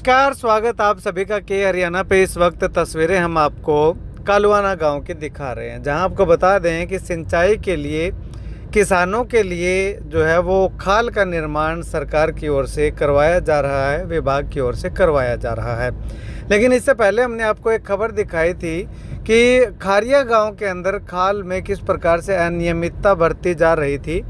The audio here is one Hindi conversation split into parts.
नमस्कार, स्वागत आप सभी का के हरियाणा पे। इस वक्त तस्वीरें हम आपको कालुआना गांव की दिखा रहे हैं, जहां आपको बता दें कि सिंचाई के लिए किसानों के लिए जो है वो खाल का निर्माण सरकार की ओर से करवाया जा रहा है, विभाग की ओर से करवाया जा रहा है। लेकिन इससे पहले हमने आपको एक खबर दिखाई थी कि खारिया गांव के अंदर खाल में किस प्रकार से अनियमितता बरती जा रही थी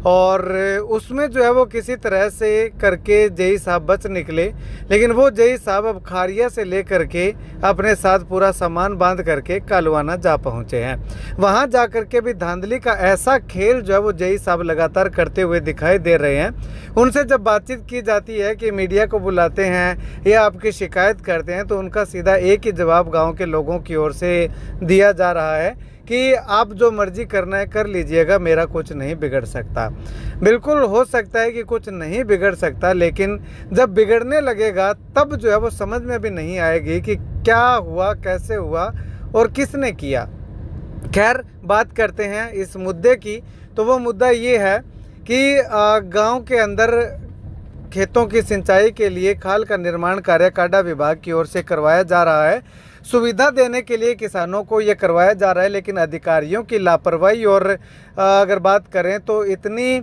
और उसमें जो है वो किसी तरह से करके जेई साहब बच निकले। लेकिन वो जेई साहब अब खारिया से लेकर के अपने साथ पूरा सामान बांध करके कालुआना जा पहुंचे हैं। वहां जा करके भी धांधली का ऐसा खेल जो है वो जेई साहब लगातार करते हुए दिखाई दे रहे हैं। उनसे जब बातचीत की जाती है कि मीडिया को बुलाते हैं या आपकी शिकायत करते हैं, तो उनका सीधा एक ही जवाब गाँव के लोगों की ओर से दिया जा रहा है कि आप जो मर्जी करना है कर लीजिएगा, मेरा कुछ नहीं बिगड़ सकता। बिल्कुल हो सकता है कि कुछ नहीं बिगड़ सकता, लेकिन जब बिगड़ने लगेगा तब जो है वो समझ में भी नहीं आएगी कि क्या हुआ, कैसे हुआ और किसने किया। खैर, बात करते हैं इस मुद्दे की। तो वो मुद्दा ये है कि गांव के अंदर खेतों की सिंचाई के लिए खाल का निर्माण कार्य काडा विभाग की ओर से करवाया जा रहा है। सुविधा देने के लिए किसानों को ये करवाया जा रहा है, लेकिन अधिकारियों की लापरवाही और अगर बात करें तो इतनी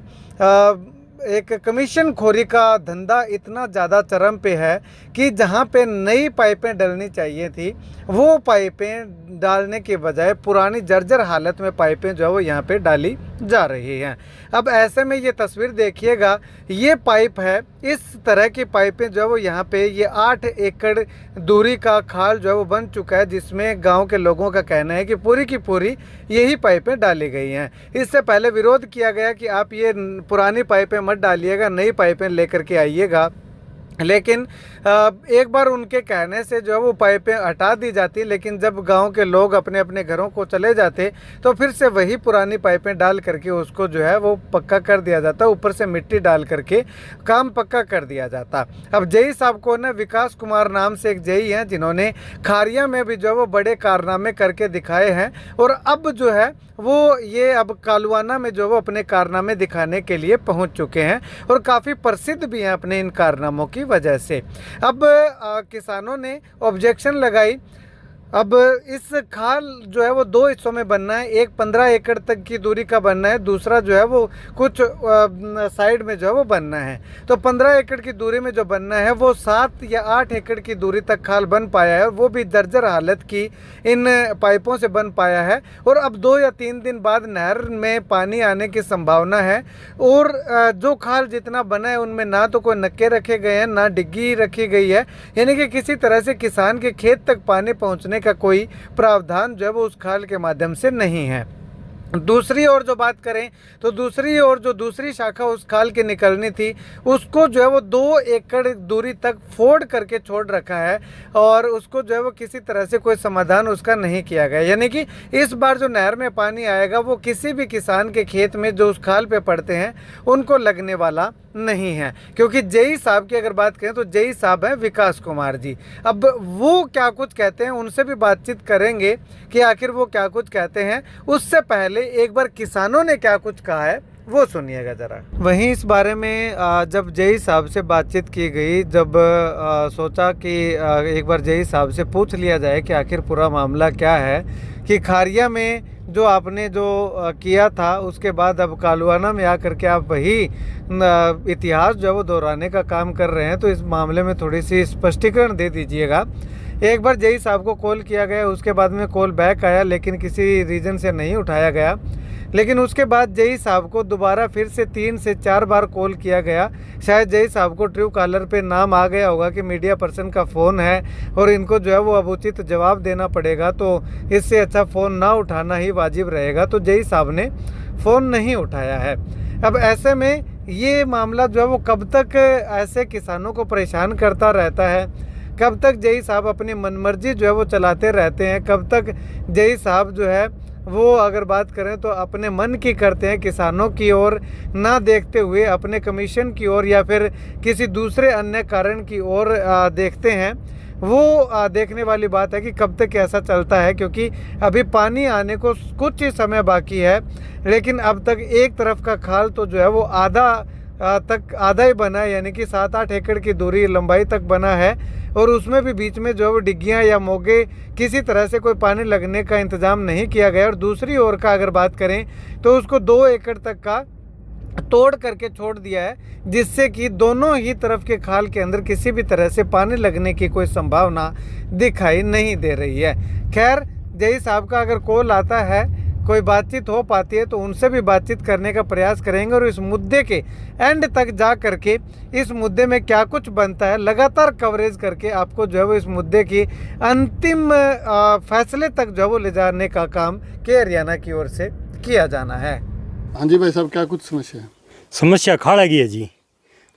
एक कमीशन खोरी का धंधा इतना ज़्यादा चरम पे है कि जहाँ पे नई पाइपें डलनी चाहिए थी वो पाइपें डालने के बजाय पुरानी जर्जर हालत में पाइपें जो है वो यहाँ पे डाली जा रही हैं। अब ऐसे में ये तस्वीर देखिएगा, ये पाइप है, इस तरह की पाइपें जो है वो यहाँ पे ये 8 एकड़ दूरी का खाल जो है वो बन चुका है, जिसमें गांव के लोगों का कहना है कि पूरी की पूरी यही पाइपें डाली गई हैं। इससे पहले विरोध किया गया कि आप ये पुरानी पाइपें मत डालिएगा, नई पाइपें लेकर के आइएगा, लेकिन एक बार उनके कहने से जो है वो पाइपें हटा दी जाती। लेकिन जब गांव के लोग अपने अपने घरों को चले जाते तो फिर से वही पुरानी पाइपें डाल करके उसको जो है वो पक्का कर दिया जाता, ऊपर से मिट्टी डाल करके काम पक्का कर दिया जाता। अब जेई साहब को ना विकास कुमार नाम से एक जेई हैं, जिन्होंने खारिया में भी जो है वो बड़े कारनामे करके दिखाए हैं, और अब जो है वो ये अब कालुआना में जो वो अपने कारनामे दिखाने के लिए पहुंच चुके हैं और काफ़ी प्रसिद्ध भी हैं अपने इन कारनामों की वजह से। अब किसानों ने ऑब्जेक्शन लगाई। अब इस खाल जो है वो 2 हिस्सों में बनना है, एक 15 एकड़ तक की दूरी का बनना है, दूसरा जो है वो कुछ साइड में जो है वो बनना है। तो 15 एकड़ की दूरी में जो बनना है वो 7 या 8 एकड़ की दूरी तक खाल बन पाया है, वो भी जर्जर हालत की इन पाइपों से बन पाया है। और अब 2 या 3 दिन बाद नहर में पानी आने की संभावना है, और जो खाल जितना बना है उनमें ना तो कोई नक्के रखे गए हैं, ना डिग्गी रखी गई है, यानी कि किसी तरह से किसान के खेत तक पानी पहुँचने का कोई प्रावधान जो है वो उस खाल के माध्यम से नहीं है। दूसरी ओर जो बात करें तो दूसरी ओर जो दूसरी शाखा उस खाल की निकलनी थी, उसको जो है वो 2 एकड़ दूरी तक फोड़ करके छोड़ रखा है, और उसको जो है वो किसी तरह से कोई समाधान उसका नहीं किया गया। यानी कि इस बार जो नहर में पानी आएगा वो किसी भी किसान के खेत में जो उस खाल पे पड़ते हैं उनको लगने वाला नहीं है, क्योंकि जेई साहब की अगर बात करें तो जेई साहब हैं विकास कुमार जी। अब वो क्या कुछ कहते हैं, उनसे भी बातचीत करेंगे कि आखिर वो क्या कुछ कहते हैं। उससे पहले एक बार किसानों ने क्या कुछ कहा है वो सुनिएगा जरा। वहीं इस बारे में जब जेई साहब से बातचीत की गई, जब सोचा कि एक बार जेई साहब से पूछ लिया जाए कि आखिर पूरा मामला क्या है, कि खारिया में जो आपने जो किया था उसके बाद अब कालुआना में आकर के आप वही इतिहास जो है वो दोहराने का काम कर रहे हैं, तो इस मामले में थोड़ी सी स्पष्टीकरण दे दीजिएगा। एक बार जेई साहब को कॉल किया गया, उसके बाद में कॉल बैक आया, लेकिन किसी रीज़न से नहीं उठाया गया। लेकिन उसके बाद जेई साहब को दोबारा फिर से 3 से 4 बार कॉल किया गया। शायद जेई साहब को ट्रू कॉलर पे नाम आ गया होगा कि मीडिया पर्सन का फ़ोन है और इनको जो है वो अब उचित जवाब देना पड़ेगा, तो इससे अच्छा फ़ोन ना उठाना ही वाजिब रहेगा। तो जेई साहब ने फ़ोन नहीं उठाया है। अब ऐसे में ये मामला जो है वो कब तक ऐसे किसानों को परेशान करता रहता है, कब तक जेई साहब अपनी मनमर्जी जो है वो चलाते रहते हैं, कब तक जेई साहब जो है वो अगर बात करें तो अपने मन की करते हैं, किसानों की ओर ना देखते हुए अपने कमीशन की ओर या फिर किसी दूसरे अन्य कारण की ओर देखते हैं। वो देखने वाली बात है कि कब तक ऐसा चलता है, क्योंकि अभी पानी आने को कुछ ही समय बाकी है, लेकिन अब तक एक तरफ का खाल तो जो है वो आधा तक आधा ही बना है, यानी कि 7-8 एकड़ की दूरी लंबाई तक बना है। और उसमें भी बीच में जो है वो डिग्गियाँ या मोगे किसी तरह से कोई पानी लगने का इंतज़ाम नहीं किया गया। और दूसरी ओर का अगर बात करें तो उसको 2 एकड़ तक का तोड़ करके छोड़ दिया है, जिससे कि दोनों ही तरफ के खाल के अंदर किसी भी तरह से पानी लगने की कोई संभावना दिखाई नहीं दे रही है। खैर, जय साहब का अगर कॉल आता है, कोई बातचीत हो पाती है तो उनसे भी बातचीत करने का प्रयास करेंगे और इस मुद्दे के एंड तक जा करके इस मुद्दे में क्या कुछ बनता है लगातार कवरेज करके आपको जो है वो इस मुद्दे की अंतिम फैसले तक जो है वो ले जाने का काम के हरियाणा की ओर से किया जाना है। हाँ जी भाई साहब, क्या कुछ समस्या है? समस्या खाड़ा की है जी।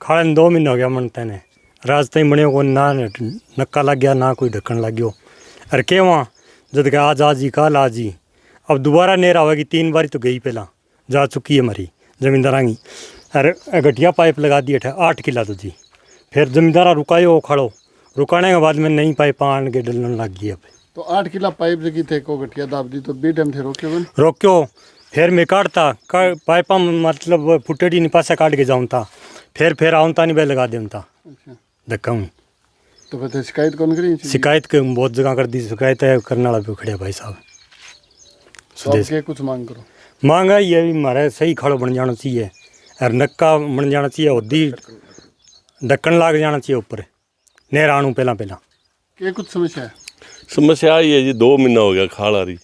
खाड़ा ने 2 महीने हो गया मनते ने, राज तई बने को ना नक्का लग गया ना कोई ढक्कन लग गयो। अरे के वहाँ जद के आज जी कल आज जी, अब दोबारा नेर आवेगी। 3 बारी तो गई, पहला जा चुकी है हमारी जमींदारा की। अरे गठिया पाइप लगा दी 8 किला तो जी। फिर जमींदारा रुकायो खड़ो, रुकाने के बाद में नई पाइप आन के डलन लग गई। अब तो 8 किला पाइप जगी थे को गठिया दाब दी तो बी टाइम थे रोक्यो। फिर मैं काटता पाइपा मतलब फुटेडी नहीं पासा काट के जाऊँ था। फिर आऊँता नहीं बह लगा दूँ था। अच्छा, धक्का हूँ तो फिर शिकायत कौन करी? शिकायत के बहुत जगह कर दी, शिकायत है करने वाला भी खड़े भाई साहब। तो आप क्या कुछ मांग करो? मांगा ये भी हमारे सही खड़ो बन जाना चाहिए और नक्का बन जाना चाहिए, उदी ढक्कन लाग जाना चाहिए ऊपर नेर आनू पहला। क्या कुछ समस्या है? समस्या आई है जी, 2 महीना हो गया खाल आ रही।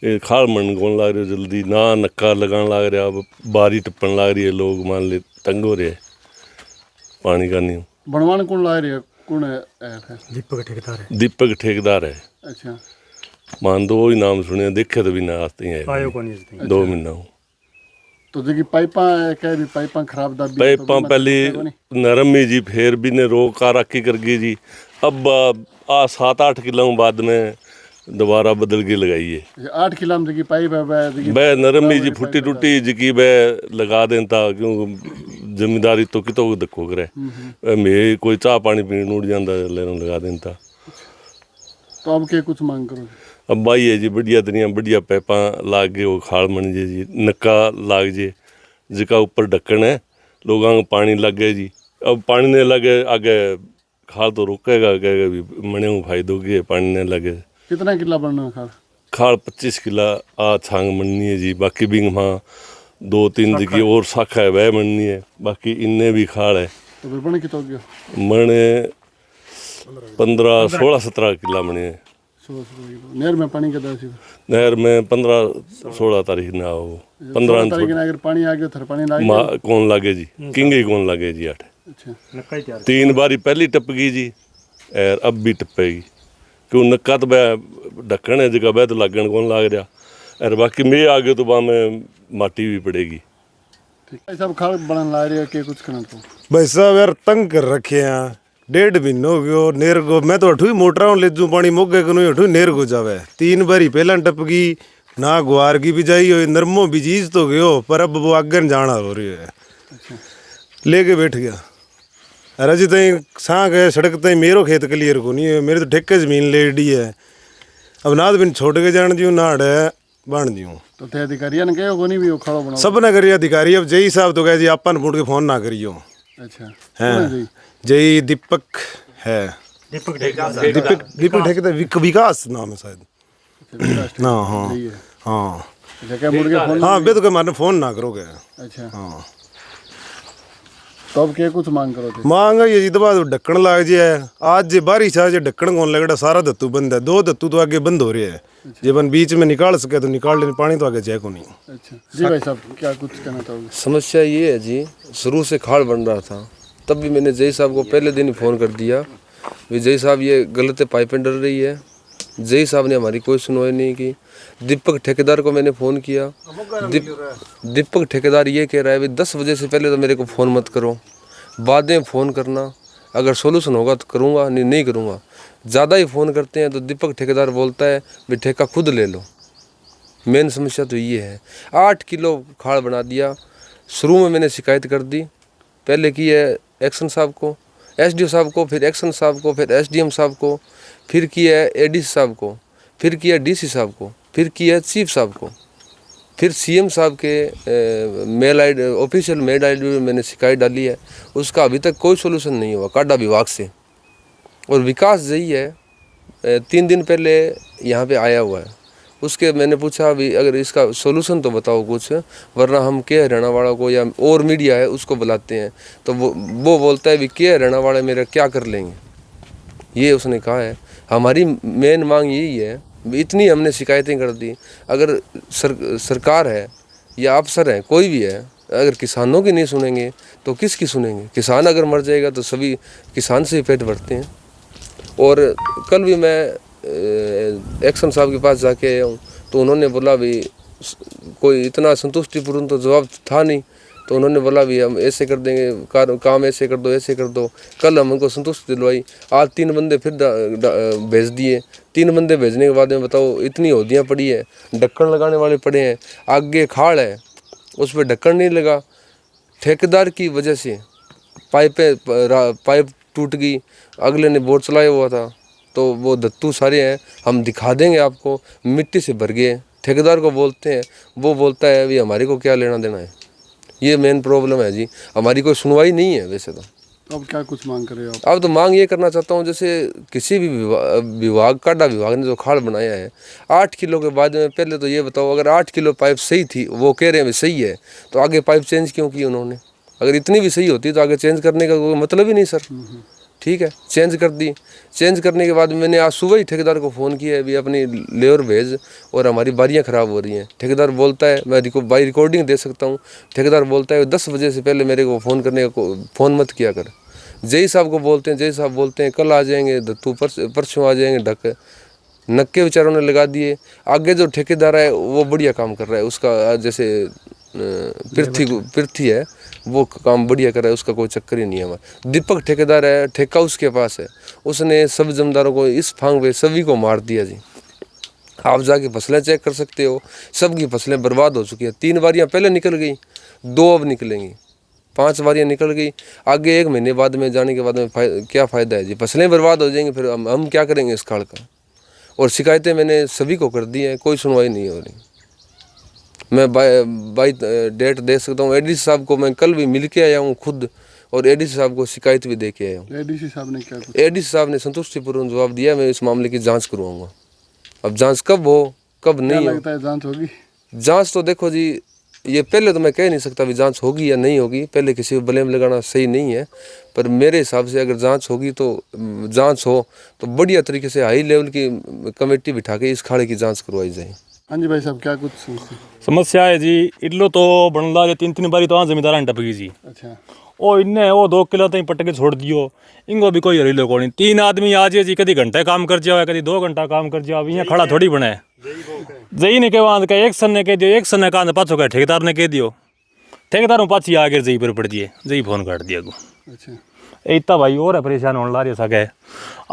ये खाल मन कौन लग रही है जल्दी, ना नक्का लगान लग रहा, अब बारी टप्पन लग रही है, लोग मान ले तंग हो रहे हैं पानी का। नहीं बनवान कौन ला रही है? कौन है? दीपक ठेकेदार है। दीपक ठेकेदार है। अच्छा, मान दो ही नाम सुने, देखे तो भी ना आते ही आयो आए। को नहीं 2 महीना हो। तो जगी पाइपा कह भी पाइपा खराब दाबी पाइपा पहले नरम ही जी, फिर भी ने रोक आ रखी कर गई जी। अब 7-8 किलो बाद में दोबारा बदल के लगाई है। 8 किला में जगी पाइप है वह नरम ही जी, फुटी टूटी जी वह लगा देता। क्यों जिम्मेदारी तो कितो देखो करे, मैं कोई चाह पानी पीने उड़ जाता लगा देता। तो अब क्या कुछ मांग करो? अब भाई है जी, बढ़िया दरिया बढ़िया पैपा लाग गए, वो खाल बन जे जी, नक्का लाग जे जिका ऊपर ढक्कन है, लोगों को पानी लग गए जी। अब पानी नहीं लगे आगे खाल तो रुकेगा, कहेगा भी मने को फायदो के पानी नहीं लगे। कितना किला बनना खाल? खाल 25 किला आ छांग बननी है जी। बाकी भी वहाँ 2-3 जगह और शाखा है वह बननी है, बाकी इन्ने भी खाल है। तो फिर बने कितो गया? मने 15-16-17 किला बने हैं। नहर में पानी कितना सी? नहर में 15-16 तारीख ना हो, 15 तारीख ना अगर पानी आ गया थर पानी लागे कौन लागे जी, किंगे कौन लागे जी। 8 अच्छा, 3 बारी पहली टप गई जी, और अब भी टपेगी। क्यों नक्का तो ढक्कन है जगह बह तो लागन कौन लाग रहा, और बाकी मैं आगे तो वहाँ में माटी भी पड़ेगी। ठीक है सब खाल बनन ला रहे के कुछ करना तो भाई साहब यार तंग कर रखे हैं। 1.5 महीना हो गयो नेर को, मैं तो अठू ही मोटरा ले जू पानी मोगे को नहीं अठू नेर को जावे। 3 बारी पहला टपकी ना गुआर की बिजाई हो, नरमो बिजीज तो गयो, पर अब वो आगे जाना हो रही है। अच्छा, लेके बैठ गया। अरे अजी तई सांग है सड़क तई मेरो खेत क्लियर को नहीं है, मेरे तो ठेके जमीन ले डी है। अब ना तो बिन छोड़ के जान दियो ना है बन दियो। तो थे अधिकारियों ने कहो को नहीं भी वो खड़ो बनाओ? सब ने करिया अधिकारी। अब जय साहब तो कहे जी आपन फूट के फोन ना करियो। अच्छा, हैं जय दीपक है, दीपक ठेकेदार विकास नाम है शायद ना। हाँ हाँ जगह मुड़ के फोन? हाँ बे तो मारने फोन ना करोगे। अच्छा, हाँ तो अब क्या कुछ मांग करो थे? मांग ये जी दबा ढक्कन लाग जाए। आज जे बारिश आ जाए ढक्कन कौन लगड़ा, सारा धत्तू बंद है। 2 धत्तू तो आगे बंद हो रहे हैं। जब बीच में निकाल सके तो निकाल लेने, पानी तो आगे जाए को नहीं। अच्छा जी भाई साहब, क्या कुछ कहना चाहोगे? समस्या ये है जी, शुरू से खाड़ बन रहा था, तब भी मैंने जय साहब को पहले दिन ही फ़ोन कर दिया भी जय साहब ये गलत पाइपें डल रही है। जय साहब ने हमारी कोई सुनवाई नहीं की। दीपक ठेकेदार को मैंने फ़ोन किया, दीपक ठेकेदार ये कह रहा है भाई 10 बजे से पहले तो मेरे को फ़ोन मत करो, बाद में फ़ोन करना, अगर सोल्यूशन होगा तो करूँगा, नहीं करूँगा। ज़्यादा ही फ़ोन करते हैं तो दीपक ठेकेदार बोलता है भाई ठेका खुद ले लो। मेन समस्या तो ये है। 8 किलो खाड़ बना दिया। शुरू में मैंने शिकायत कर दी, पहले की है एक्शन साहब को, एसडीओ साहब को, फिर एक्शन साहब को, फिर एसडीएम साहब को, फिर किया है एडीसी साहब को, फिर किया डीसी साहब को, फिर किया चीफ साहब को। फिर सीएम साहब के मेल आई ऑफिशियल मेल आई में मैंने शिकायत डाली है, उसका अभी तक कोई सोल्यूशन नहीं हुआ काडा विभाग से। और विकास यही है 3 दिन पहले यहाँ पे आया हुआ है, उसके मैंने पूछा अभी अगर इसका सोल्यूशन तो बताओ कुछ, वरना हम के हरियाणा वाला को या और मीडिया है उसको बुलाते हैं। तो वो बोलता है भी के हरियाणा वाले मेरा क्या कर लेंगे, ये उसने कहा है। हमारी मेन मांग यही है, इतनी हमने शिकायतें कर दी, अगर सरकार है या अफसर है कोई भी है, अगर किसानों की नहीं सुनेंगे तो किसकी सुनेंगे। किसान अगर मर जाएगा तो सभी किसान से ही पेट भरते हैं। और कल भी मैं एक्शन साहब के पास जाके आया हूँ, तो उन्होंने बोला भी कोई इतना संतुष्टिपूर्ण तो जवाब था नहीं, तो उन्होंने बोला भी हम ऐसे कर देंगे, काम ऐसे कर दो ऐसे कर दो। कल हम उनको संतुष्टि दिलवाई, आज 3 बंदे फिर भेज दिए। 3 बंदे भेजने के बाद में बताओ इतनी हौदियाँ पड़ी है, ढक्कन लगाने वाले पड़े हैं, आगे खाड़ है उस पर ढक्कन नहीं लगा। ठेकेदार की वजह से पाइप टूट गई, अगले ने बोर चलाया हुआ था, तो वो धत्तू सारे हैं, हम दिखा देंगे आपको, मिट्टी से भर गए। ठेकेदार को बोलते हैं, वो बोलता है भी हमारे को क्या लेना देना है। ये मेन प्रॉब्लम है जी, हमारी कोई सुनवाई नहीं है वैसे तो। अब क्या कुछ मांग करे आप? अब तो मांग ये करना चाहता हूँ, जैसे किसी भी विभाग काडा विभाग ने जो खाड़ बनाया है 8 किलो के बाद में, पहले तो ये बताओ अगर 8 किलो पाइप सही थी, वो कह रहे हैं सही है, तो आगे पाइप चेंज क्यों की उन्होंने? अगर इतनी भी सही होती तो आगे चेंज करने का कोई मतलब ही नहीं सर। ठीक है, चेंज कर दी। चेंज करने के बाद मैंने आज सुबह ही ठेकेदार को फ़ोन किया है भी अपनी लेबर भेज, और हमारी बारियाँ ख़राब हो रही हैं। ठेकेदार बोलता है, मैं बाई रिकॉर्डिंग दे सकता हूँ, ठेकेदार बोलता है 10 बजे से पहले मेरे को फ़ोन करने का फ़ोन मत किया कर। जय साहब को बोलते हैं, जय साहब बोलते हैं कल आ जाएंगे, धत्तू परसों आ जाएंगे। ढक नक्के बेचारों ने लगा दिए। आगे जो ठेकेदार है वो बढ़िया काम कर रहा है, उसका जैसे पृथ्वी है वो काम बढ़िया कर रहा है, उसका कोई चक्कर ही नहीं है। हमारा दीपक ठेकेदार है, ठेका उसके पास है, उसने सब जमींदारों को इस फांग पे सभी को मार दिया जी। आप जाके फसलें चेक कर सकते हो, सबकी फसलें बर्बाद हो चुकी हैं। 3 बारियाँ पहले निकल गई, 2 अब निकलेंगी, 5 बारियाँ निकल गई। आगे 1 महीने बाद में जाने के बाद में क्या फ़ायदा है जी, फसलें बर्बाद हो जाएंगी, फिर हम क्या करेंगे इस खाड़ का। और शिकायतें मैंने सभी को कर दी हैं, कोई सुनवाई नहीं हो रही। मैं बाई डेट दे सकता हूँ, एडीसी साहब को मैं कल भी मिल के आया हूँ खुद, और एडीसी साहब को शिकायत भी दे के आया हूँ। एडीसी साहब ने क्या कुछ? एडीसी साहब ने संतुष्टिपूर्ण जवाब दिया, मैं इस मामले की जांच करवाऊंगा। अब जांच कब हो कब नहीं हो, लगता है जांच होगी? जांच तो देखो जी, ये पहले तो मैं कह नहीं सकता भी जांच होगी या नहीं होगी, पहले किसी को ब्लेम लगाना सही नहीं है। पर मेरे हिसाब से अगर जांच होगी तो जांच हो तो बढ़िया तरीके से हाई लेवल की कमेटी बिठा के इस खाड़े की जांच करवाई जाए। हाँ जी भाई साहब, क्या कुछ समस्या है जी, इडलो तो बनला है 3 बारी तो जमींदार टप गई जी। अच्छा, ओ इन्ने वो 2 किलो तक पट के छोड़ दियो, इनको भी कोई हरीलो को नहीं। 3 आदमी आज जी, कभी घंटे काम कर जाओ, कभी 2 घंटा काम कर जाओ, यहाँ खड़ा थोड़ी बने। जई ने कहा एक सन ने कह दियो, एक सन ने कहा पाछो का ठेकेदार ने कह दियो, ठेकेदार में पाछी आगे जई पर पड़ दिए, जई फोन काट दिया गो। अच्छा, इतना भाई और है परेशान होने ला रही सके।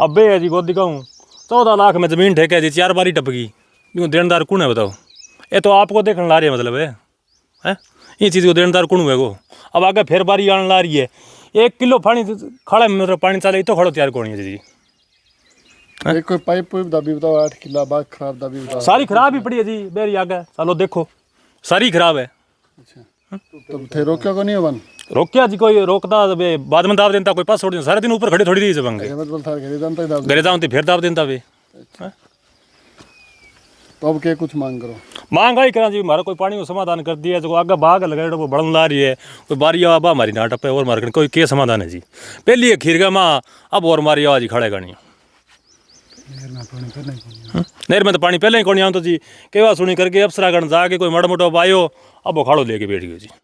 अब है जी गोदी कहूँ 14 लाख में ज़मीन ठेके जी, 4 बारी टप गई, यूँ देनदार कौन है बताओ? ये तो आपको देखने ला रही है, मतलब है ये चीज़ को देनदार कौन हुए गो? अब आगे फिर बारी आने ला रही है, 1 किलो पानी खड़ा मतलब पानी चले तो खड़ो तैयार कौन है जी। एक कोई पाइप दबी बताओ, 8 किलो बाग खराब दबी बताओ। सारी खराब ही पड़ी है जी, बेरी आगे चलो देखो सारी खराब है। अच्छा, तो थे रोक्यो को नहीं बन? रोकिया जी, कोई रोकता बाद में दाब देता, कोई पास छोड़ देता, सारे दिन ऊपर खड़े थोड़ी दी जबंगे घरे जाऊँ तो फिर दाब देता वे। तो अब क्या कुछ मांग करो? महंगाई करा जी, हमारा कोई पानी को समाधान कर दिया, जो आगे बाग लगे वो बढ़न ला रही है, कोई बारी आवा हमारी नाटक पे और मार्केट कोई के समाधान है जी। पहली है खीरगा माँ, अब और मारी आवाज खड़ेगा नहीं। नहर में तो पानी पहले ही कौन आऊँ तो जी केवा सुनी करके अफसरागण जाके कोई माड़ा मोटा आयो, अब वो खाड़ो लेके बैठ गयो जी।